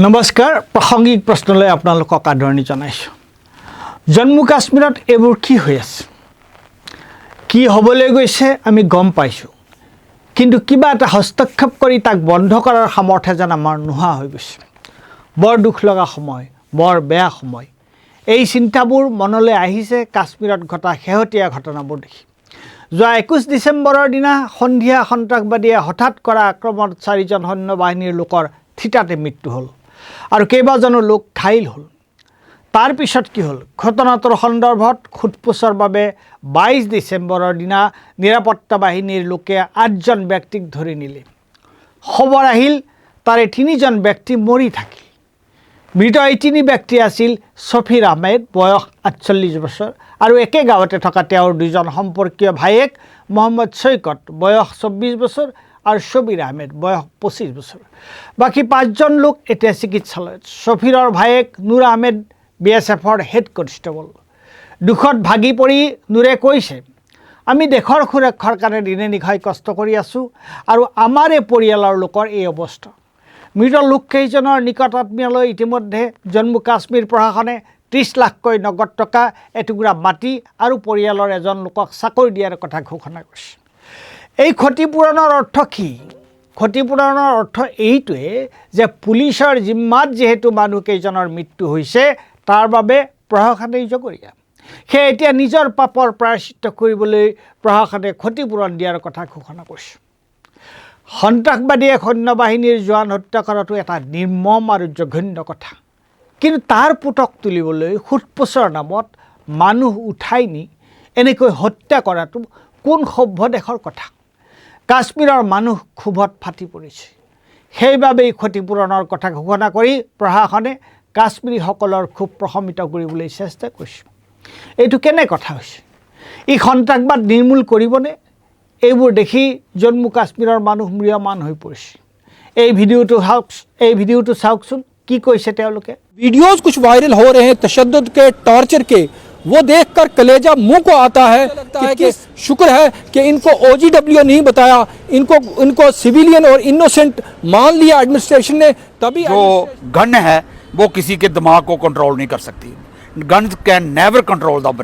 नमस्कार प्रासंगिक प्रश्नले आपनालोকক आदरणी जनाइছো जम्मू काश्मीरत एबुर की হৈ আছে কি হবলৈ গৈছে আমি গম পাইছো কিন্তু কিবা এটা হস্তক্ষেপ কৰি তাক বন্ধ কৰাৰ সামৰ্থ্য যেন আমাৰ নোহোৱা হৈ গৈছে বৰ দুখ লগা সময় বৰ বেয়া সময় এই চিন্তাবোৰ মনলৈ আহিছে কাশ্মীৰত ঘটা শেহতীয়া ঘটনাবোৰ দেখি যোৱা 21 ডিসেম্বৰৰ দিনা সন্ধিয়া সন্ত্ৰাসবাদীয়ে হঠাৎ কৰা আক্ৰমণত 4 জন সৈন্য বাহিনীৰ লোকৰ থিতাতে মৃত্যু হল আৰু কেইবাজনো লোক ঘাইল হল तार पिছত কি হল ঘটনাটোৰ সন্দৰ্ভত খুটপুছৰ বাবে 22 ডিসেম্বৰৰ দিনা নিৰাপত্তা বাহিনীৰ লোকে 8 জন ব্যক্তিক ধৰি নিলে খবৰ আহিল তাৰে 3 জন ব্যক্তি মৰি থাকিল মৃত এই 3 ব্যক্তি আছিল সফিৰ আহমেদ বয়স 48 বছৰ আৰু একে গাঁৱতে থকা তেওঁৰ দুজন সম্পৰ্কীয় ভাইয়েক মোহাম্মদ সৈকত বয়স 24 বছৰ और शबीर आहमेद बयस 25 बছৰ बाकी 5 জন लोक এতিয়া চিকিৎসালয়ত সফিৰৰ ভাইয়েক নূৰ আহমেদ বিএসএফৰ হেড কনষ্টেবল দুখত ভাগি পৰি নূৰে কৈছে আমি দেশৰ সুৰক্ষাৰ কাৰণে দিনে নিশাই কষ্ট কৰি আছো আৰু আমাৰে পৰিয়ালৰ লোকৰ এই অৱস্থা মৃত লোককেইজনৰ নিকট আত্মীয়লৈ ইতিমধ্যে জম্মু কাশ্মীৰ প্ৰশাসনে 30 লাখকৈ নগদ টকা এটুকুৰা মাটি আৰু পৰিয়ালৰ এজন লোকক চাকৰি দিয়াৰ কথা ঘোষণা কৰিছে এই ক্ষতিপূৰণৰ অৰ্থ কি ক্ষতিপূৰণৰ অৰ্থ এইটোৱে যে পুলিচৰ জিম্মাত যেহেতু মানুহকেইজনৰ মৃত্যু হৈছে তাৰ বাবে প্ৰশাসনে জগৰীয়া হে এতিয়া নিজৰ পাপৰ প্ৰায়শ্চিত্ত কৰিবলৈ প্ৰশাসনে ক্ষতিপূৰণ দিয়াৰ কথা ঘোষণা কৰিছে সন্ত্ৰাসবাদীয়ে সৈন্য বাহিনীৰ জোৱান হত্যা কৰাটো এটা নিৰ্মম আৰু জঘন্য কথা কিন্তু তাৰ পুতক তুলিবলৈ খুটপুছৰ নামত মানুহ উঠাই নি এনেকৈ হত্যা কৰাটো কোন সভ্য দেশৰ কথা কাশ্মীৰৰ মানুহ ক্ষোভত ফাটি পৰিছে সেইবাবেই ক্ষতিপূৰণৰ কথা ঘোষণা কৰি প্ৰশাসনে কাশ্মীৰীসকলৰ ক্ষোভ প্ৰশমিত কৰিবলৈ চেষ্টা কৰিছে এইটো কেনে কথা হৈছে ই সন্ত্ৰাসবাদ নিৰ্মূল কৰিবনে এইবোৰ দেখি জম্মু কাশ্মীৰৰ মানুহ ম্ৰিয়মান হৈ পৰিছে এই ভিডিঅটো চাওকচোন কি কৈছে তেওঁলোকে वीडियोस कुछ वायरल हो रहे हैं तशद्दुद के टॉर्चर के वो देखकर कलेजा मुंह को आता है कि शुक्र है कि इनको OGW नहीं बताया इनको सिविलियन और इनोसेंट मान लिया एडमिनिस्ट्रेशन ने तभी जो गन है वो किसी के दिमाग को कंट्रोल नहीं कर सकती guns can never control the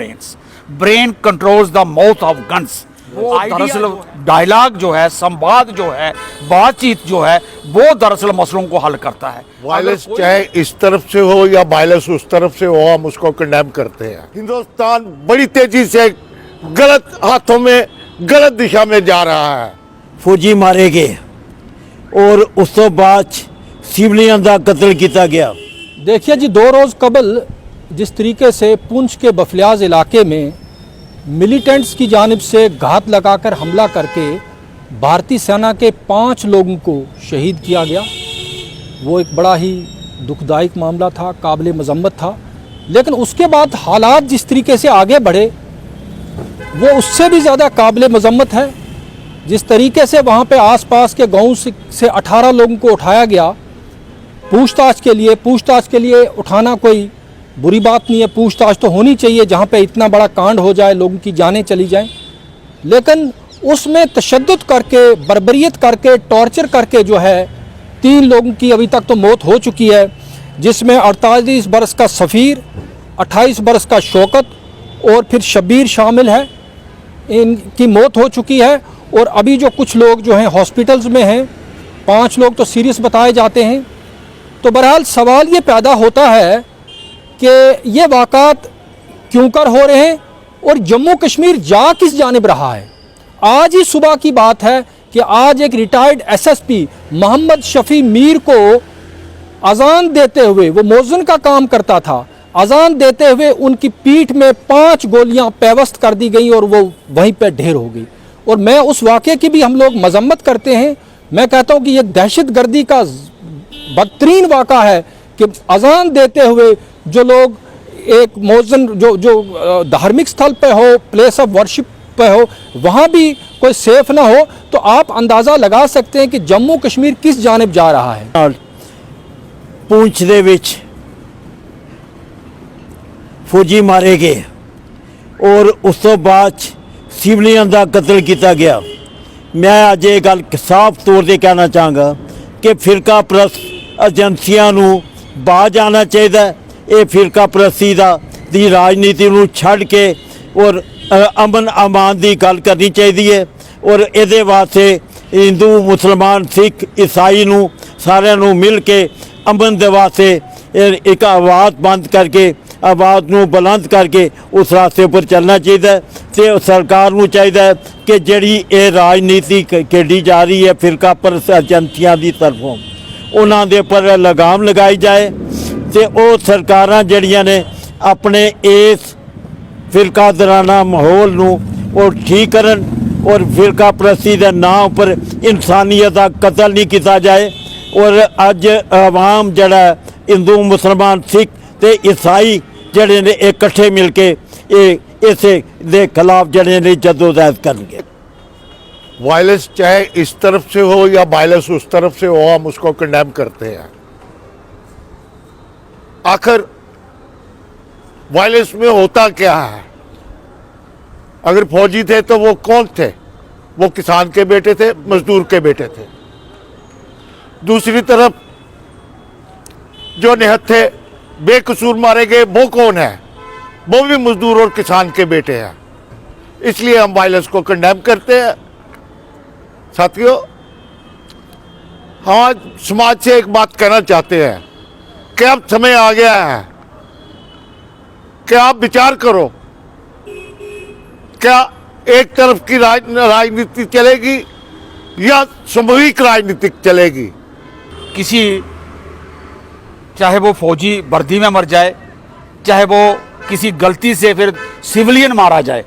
brain controls the mouth of guns दरअसल डायलॉग जो है संवाद जो है बातचीत जो है वो दरअसल मसलों को हल करता है वायलेंस चाहे इस तरफ से हो या वायलेंस उस तरफ से हो हम उसको कंडेम करते हैं हिंदुस्तान बड़ी तेजी से गलत हाथों में गलत दिशा में जा रहा है फौजी मारे गए और उस तो बाद सिविलियन का कत्ल किया गया देखिए जी 2 रोज़ कबल जिस तरीके से पुंछ के बफलियाज इलाके में मिलिटेंट्स की जानिब से घात लगाकर हमला करके भारतीय सेना के 5 लोगों को शहीद किया गया वो एक बड़ा ही दुखदायक मामला था काबिल मजम्मत था लेकिन उसके बाद हालात जिस तरीके से आगे बढ़े वो उससे भी ज़्यादा काबिल मजम्मत है जिस तरीके से वहाँ पे आसपास के गाँव से 18 लोगों को उठाया गया पूछताछ के लिए उठाना कोई बुरी बात नहीं है पूछताछ तो होनी चाहिए जहाँ पे इतना बड़ा कांड हो जाए लोगों की जानें चली जाएं लेकिन उसमें तशद्दुद करके बर्बरियत करके टॉर्चर करके जो है 3 लोगों की अभी तक तो मौत हो चुकी है जिसमें 48 बरस का सफ़ीर 28 बरस का शौकत और फिर शबीर शामिल है इनकी मौत हो चुकी है और अभी जो कुछ लोग जो हैं हॉस्पिटल्स में हैं 5 लोग तो सीरियस बताए जाते हैं तो बहरहाल सवाल ये पैदा होता है कि ये वाक़ात क्यों कर हो रहे हैं और जम्मू कश्मीर जा किस जानिब रहा है आज ही सुबह की बात है कि आज एक रिटायर्ड SSP मोहम्मद शफी मीर को अजान देते हुए वो मौज़िन का काम करता था अजान देते हुए उनकी पीठ में 5 गोलियां पेवस्त कर दी गई और वो वहीं पे ढेर हो गई और मैं उस वाक़े की भी हम लोग मजम्मत करते हैं मैं कहता हूँ कि ये दहशतगर्दी का बदतरीन वाक़ा है कि अजान देते हुए जो लोग एक मौज़िन जो धार्मिक स्थल पे हो प्लेस ऑफ वर्शिप पे हो वहाँ भी कोई सेफ ना हो तो आप अंदाज़ा लगा सकते हैं कि जम्मू कश्मीर किस जानिब जा रहा है पूंछ दे विच फौजी मारे गए और उस तो बाद सिविलियन का कत्ल किया गया मैं अज ये गल साफ तौर पर कहना चाहूँगा कि फिरका परस्त ਏਜੰਸੀਆਂ ਨੂੰ ਬਾਜ਼ ਆਉਣਾ ਚਾਹੀਦਾ ਹੈ। ਇਹ ਫਿਰਕਾ ਪ੍ਰਸਤੀ ਦੀ ਰਾਜਨੀਤੀ ਨੂੰ ਛੱਡ ਕੇ ਔਰ ਅਮਨ ਅਮਾਨ ਦੀ ਗੱਲ ਕਰਨੀ ਚਾਹੀਦੀ ਹੈ। ਔਰ ਇਹਦੇ ਵਾਸਤੇ ਹਿੰਦੂ ਮੁਸਲਮਾਨ ਸਿੱਖ ਈਸਾਈ ਨੂੰ ਸਾਰਿਆਂ ਨੂੰ ਮਿਲ ਕੇ ਅਮਨ ਦੇ ਵਾਸਤੇ ਇੱਕ ਆਵਾਜ਼ ਬੰਦ ਕਰਕੇ ਆਵਾਜ਼ ਨੂੰ ਬੁਲੰਦ ਕਰਕੇ ਉਸ ਰਾਸਤੇ ਉੱਪਰ ਚੱਲਣਾ ਚਾਹੀਦਾ ਹੈ। ਤੇ ਸਰਕਾਰ ਨੂੰ ਚਾਹੀਦਾ ਹੈ ਕਿ ਜਿਹੜੀ ਇਹ ਰਾਜਨੀਤੀ ਖੇਡੀ ਜਾ ਰਹੀ ਹੈ ਫਿਰਕਾ ਪ੍ਰਸਤ ਏਜੰਸੀਆਂ ਦੀ ਤਰਫੋਂ ਉਹਨਾਂ ਦੇ ਉੱਪਰ ਲਗਾਮ ਲਗਾਈ ਜਾਏ ਤੇ ਉਹ ਸਰਕਾਰਾਂ ਜਿਹੜੀਆਂ ਨੇ ਆਪਣੇ ਇਸ ਫਿਰਕਾ ਦਰਾਨਾ ਮਾਹੌਲ ਨੂੰ ਉਹ ਠੀਕ ਕਰਨ ਔਰ ਫਿਰਕਾ ਪ੍ਰਸਤੀ ਦੇ ਨਾਂ ਉੱਪਰ ਇਨਸਾਨੀਅਤ ਦਾ ਕਤਲ ਨਹੀਂ ਕੀਤਾ ਜਾਏ। ਔਰ ਅੱਜ ਆਵਾਮ ਜਿਹੜਾ ਹਿੰਦੂ ਮੁਸਲਮਾਨ ਸਿੱਖ ਤੇ ਈਸਾਈ ਜਿਹੜੇ ਨੇ ਇਕੱਠੇ ਮਿਲ ਕੇ ਇਹ ਇਸੇ ਦੇ ਖਿਲਾਫ ਜਿਹੜੇ ਨੇ ਜਦੋਜਹਿਦ ਕਰਨਗੇ। वायलेंस चाहे इस तरफ से हो या वायलेंस उस तरफ से हो, हम उसको कंडेम करते हैं। आखिर वायलेंस में होता क्या है? अगर फौजी थे तो वो कौन थे? वो किसान के बेटे थे, मजदूर के बेटे थे। दूसरी तरफ जो निहत्थे बेकसूर मारे गए वो कौन है? वो भी मजदूर और किसान के बेटे हैं। इसलिए हम वायलेंस को कंडेम करते हैं। साथियों, हम आज समाज से एक बात कहना चाहते हैं कि अब समय आ गया है कि आप विचार करो, क्या एक तरफ की राजनीति चलेगी या सामूहिक राजनीति चलेगी? किसी चाहे वो फौजी वर्दी में मर जाए, चाहे वो किसी गलती से फिर सिविलियन मारा जाए,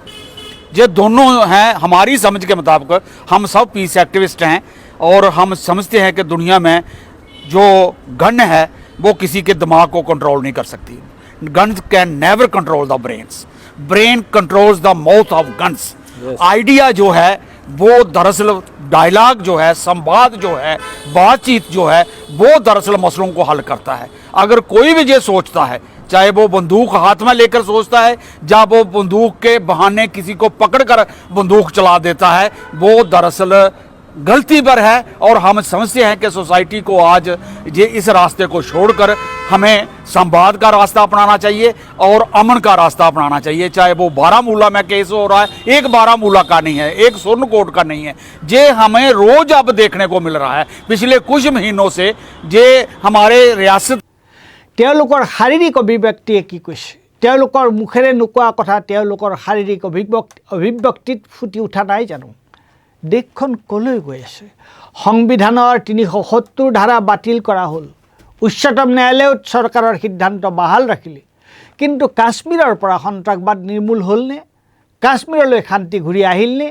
ये दोनों हैं हमारी समझ के मुताबिक। हम सब पीस एक्टिविस्ट हैं और हम समझते हैं कि दुनिया में जो गन है वो किसी के दिमाग को कंट्रोल नहीं कर सकती। Guns can never control the brains, brain controls the mouth of guns. Idea जो है वो दरअसल डायलॉग जो है, संवाद जो है, बातचीत जो है वो दरअसल मसलों को हल करता है। अगर कोई भी ये सोचता है, चाहे वो बंदूक हाथ में लेकर सोचता है या वो बंदूक के बहाने किसी को पकड़कर बंदूक चला देता है, वो दरअसल गलती पर है। और हम समझते हैं कि सोसाइटी को आज ये इस रास्ते को छोड़कर हमें संवाद का रास्ता अपनाना चाहिए और अमन का रास्ता अपनाना चाहिए। चाहे वो बारामूला में केस हो रहा है, एक बारामूला का नहीं है, एक सुरनकोट का नहीं है, ये हमें रोज अब देखने को मिल रहा है। पिछले कुछ महीनों से ये हमारे रियासत তেওঁলোকৰ শাৰীৰিক অভিব্যক্তিয়ে কি কৈছে, তেওঁলোকৰ মুখেৰে নোকোৱা কথা তেওঁলোকৰ শাৰীৰিক অভিব্যক্তিত ফুটি উঠা নাই জানো? দেশখন কলৈ গৈ আছে? সংবিধানৰ ৩৭০ ধাৰা বাতিল কৰা হ'ল, উচ্চতম ন্যায়ালয়ত চৰকাৰৰ সিদ্ধান্ত বাহাল ৰাখিলে, কিন্তু কাশ্মীৰৰ পৰা সন্ত্ৰাসবাদ নিৰ্মূল হ'লনে? কাশ্মীৰলৈ শান্তি ঘূৰি আহিলনে?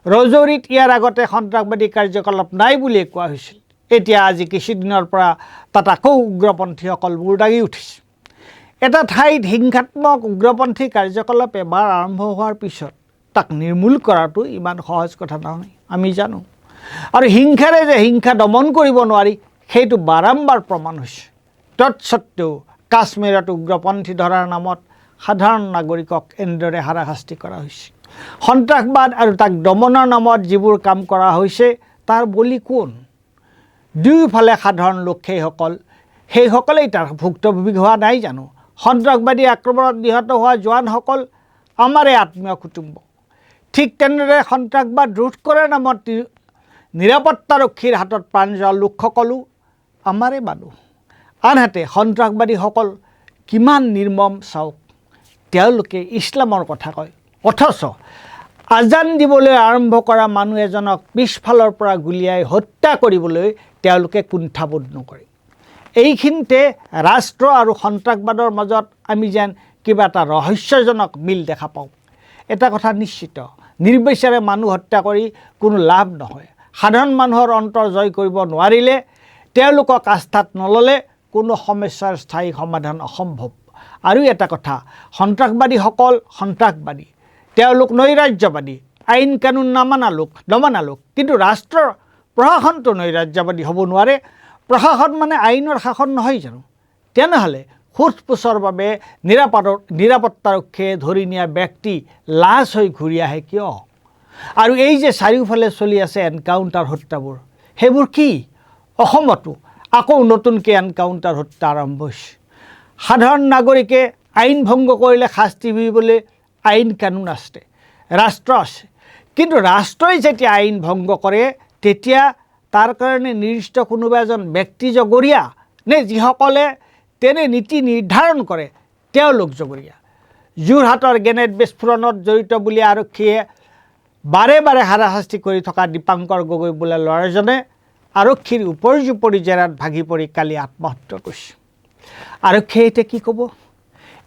ৰজৌৰীত ইয়াৰ আগতে সন্ত্ৰাসবাদী কাৰ্যকলাপ নাই বুলিয়ে কোৱা হৈছিল। এতিয়া আজি কিছুদিনৰ পৰা তাত আকৌ উগ্ৰপন্থীসকল মূৰ দাগি উঠিছে। এটা ঠাইত হিংসাত্মক উগ্ৰপন্থী কাৰ্যকলাপ এবাৰ আৰম্ভ হোৱাৰ পিছত তাক নিৰ্মূল কৰাটো ইমান সহজ কথা নহয়, আমি জানো। আৰু হিংসাৰে যে হিংসা দমন কৰিব নোৱাৰি সেইটো বাৰম্বাৰ প্ৰমাণ হৈছে। তৎসত্ত্বেও কাশ্মীৰত উগ্ৰপন্থী ধৰাৰ নামত সাধাৰণ নাগৰিকক এনেদৰে হাৰাশাস্তি কৰা হৈছে। সন্ত্ৰাসবাদ আৰু তাক দমনৰ নামত যিবোৰ কাম কৰা হৈছে তাৰ বলি কোন? দুয়োফালে সাধাৰণ লোক সেইসকলেই তাৰ ভুক্তভোগী হোৱা নাই জানো? সন্ত্ৰাসবাদী আক্ৰমণত নিহত হোৱা জোৱানসকল আমাৰে আত্মীয় কুটুম্ব। ঠিক তেনেদৰে সন্ত্ৰাসবাদ ৰোধ কৰাৰ নামত নিৰাপত্তাৰক্ষীৰ হাতত প্ৰাণ যোৱা লোকসকলো আমাৰে মানুহ। আনহাতে সন্ত্ৰাসবাদীসকল কিমান নিৰ্মম চাওক, তেওঁলোকে ইছলামৰ কথা কয়, অথচ আজান দিবলৈ আৰম্ভ কৰা মানুহ এজনক পিছফালৰ পৰা গুলীয়াই হত্যা কৰিবলৈ তেওঁলোকে কুণ্ঠাবোধ নকৰে। এইখিনিতে ৰাষ্ট্ৰ আৰু সন্ত্ৰাসবাদৰ মাজত আমি যেন কিবা এটা ৰহস্যজনক মিল দেখা পাওঁ। এটা কথা নিশ্চিত, নিৰ্বিচাৰে মানুহ হত্যা কৰি কোনো লাভ নহয়। সাধাৰণ মানুহৰ অন্তৰ জয় কৰিব নোৱাৰিলে, তেওঁলোকক আস্থাত নল'লে কোনো সমস্যাৰ স্থায়ী সমাধান অসম্ভৱ। আৰু এটা কথা, সন্ত্ৰাসবাদীসকল সন্ত্ৰাসবাদী, তেওঁলোক নৈৰাজ্যবাদী, আইন কানুন নমনা লোক। কিন্তু ৰাষ্ট্ৰৰ প্ৰশাসনটো নৈৰাজ্যবাদী হ'ব নোৱাৰে। প্ৰশাসন মানে আইনৰ শাসন নহয় জানো? তেনেহ'লে সোধপোছৰ বাবে নিৰাপত্তাৰক্ষীয়ে ধৰি নিয়া ব্যক্তি লাশ হৈ ঘূৰি আহে কিয়? আৰু এই যে চাৰিওফালে চলি আছে এনকাউণ্টাৰ হত্যাবোৰ, সেইবোৰ কি? অসমতো আকৌ নতুনকৈ এনকাউণ্টাৰ হত্যা আৰম্ভ হৈছে। সাধাৰণ নাগৰিকে আইন ভংগ কৰিলে শাস্তি বিহিবলৈ আইন কানুন আছে, ৰাষ্ট্ৰ আছে। কিন্তু ৰাষ্ট্ৰই যেতিয়া আইন ভংগ কৰে তেতিয়া তাৰ কাৰণে নিৰ্দিষ্ট কোনোবা এজন ব্যক্তি জগৰীয়া নে যিসকলে তেনে নীতি নিৰ্ধাৰণ কৰে তেওঁলোক জগৰীয়া? যোৰহাটৰ গ্ৰেনেড বিস্ফোৰণত জড়িত বুলি আৰক্ষীয়ে বাৰে বাৰে হাৰাশাস্তি কৰি থকা দীপাংকৰ গগৈ বোলা ল'ৰাজনে আৰক্ষীৰ উপৰ্যুপৰি জেৰাত ভাগি পৰি কালি আত্মহত্যা কৰিছে। আৰক্ষীয়ে এতিয়া কি ক'ব?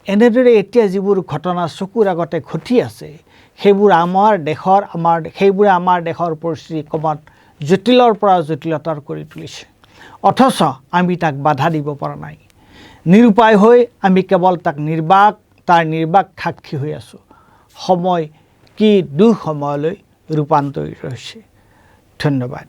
এনেদৰে এতিয়া যিবোৰ ঘটনা চকুৰ আগতে ঘটি আছে সেইবোৰে আমাৰ দেশৰ পৰিস্থিতি ক্ৰমাৎ জটিলৰ পৰা জটিলতাৰ কৰি তুলিছে। অথচ আমি তাক বাধা দিব পৰা নাই। নিৰুপায় হৈ আমি কেৱল তাৰ নিৰ্বাক সাক্ষী হৈ আছোঁ। সময় কি দুঃসময়লৈ ৰূপান্তৰিত হৈছে। ধন্যবাদ।